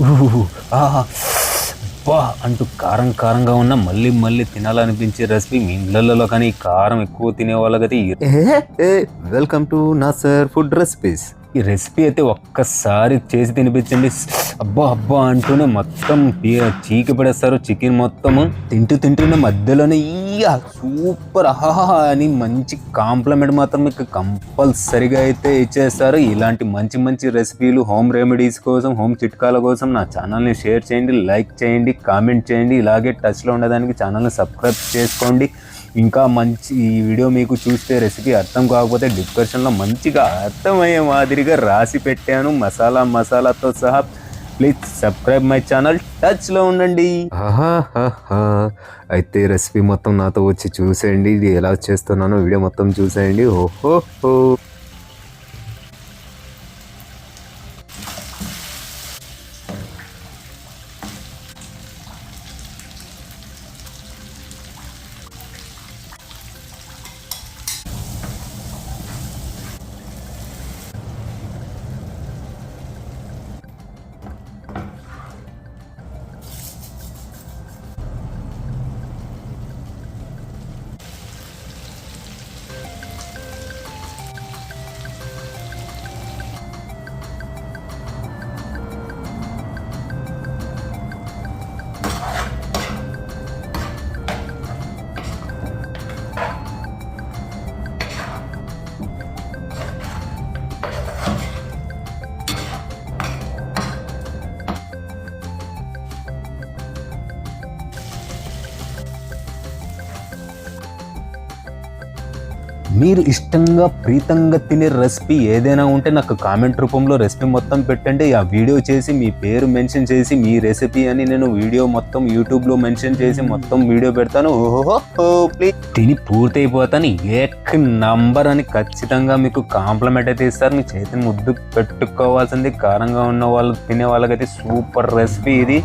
ఊహు, ఆహా, అబ్బా అంటూ కారం కారంగా ఉన్న మళ్ళీ మళ్ళీ తినాలనిపించే రెసిపీ మీ ఇళ్ళల్లో కానీ ఈ కారం ఎక్కువ తినే వాళ్ళకైతే welcome to Nassar food recipes. ఈ రెసిపీ అయితే ఒక్కసారి చేసి తినిపించండి. అబ్బా అబ్బా అంటూనే మొత్తం చీకి పడేస్తారు చికెన్ మొత్తము. తింటూనే మధ్యలోనే ఇయ్యా సూపర్ ఆహా అని మంచి కాంప్లిమెంట్ మాత్రం మీకు కంపల్సరిగా అయితే ఇచ్చేస్తారు. ఇలాంటి మంచి మంచి రెసిపీలు హోమ్ రెమెడీస్ కోసం, హోమ్ చిట్కాల కోసం నా ఛానల్ని షేర్ చేయండి, లైక్ చేయండి, కామెంట్ చేయండి. ఇలాగే టచ్లో ఉండడానికి ఛానల్ని సబ్స్క్రైబ్ చేసుకోండి. ఇంకా మంచి ఈ వీడియో మీకు చూస్తే రెసిపీ అర్థం కాకపోతే డిస్క్రిప్షన్లో మంచిగా అర్థమయ్యే మాదిరిగా రాసి పెట్టాను మసాలాతో సహా. ప్లీజ్ సబ్స్క్రైబ్ మై ఛానల్, టచ్లో ఉండండి. అయితే రెసిపీ మొత్తం నాతో వచ్చి చూసేయండి. ఇది ఎలా చేస్తున్నానో వీడియో మొత్తం చూసేయండి. ఓహో. మీరు ఇష్టంగా ప్రీతంగా తినే రెసిపీ ఏదైనా ఉంటే నాకు కామెంట్ రూపంలో రెసిపీ మొత్తం పెట్టండి. ఆ వీడియో చేసి మీ పేరు మెన్షన్ చేసి మీ రెసిపీ అని నేను వీడియో మొత్తం యూట్యూబ్లో మెన్షన్ చేసి మొత్తం వీడియో పెడతాను. ఓహో ప్లీజ్ తిని పూర్తయిపోతాను ఏక్ నంబర్ అని ఖచ్చితంగా మీకు కాంప్లిమెంట్ అయితే ఇస్తారు. మీ చేతిని ముద్దు పెట్టుకోవాల్సింది. కారంగా ఉన్న వాళ్ళు తినే వాళ్ళకైతే సూపర్ రెసిపీ ఇది.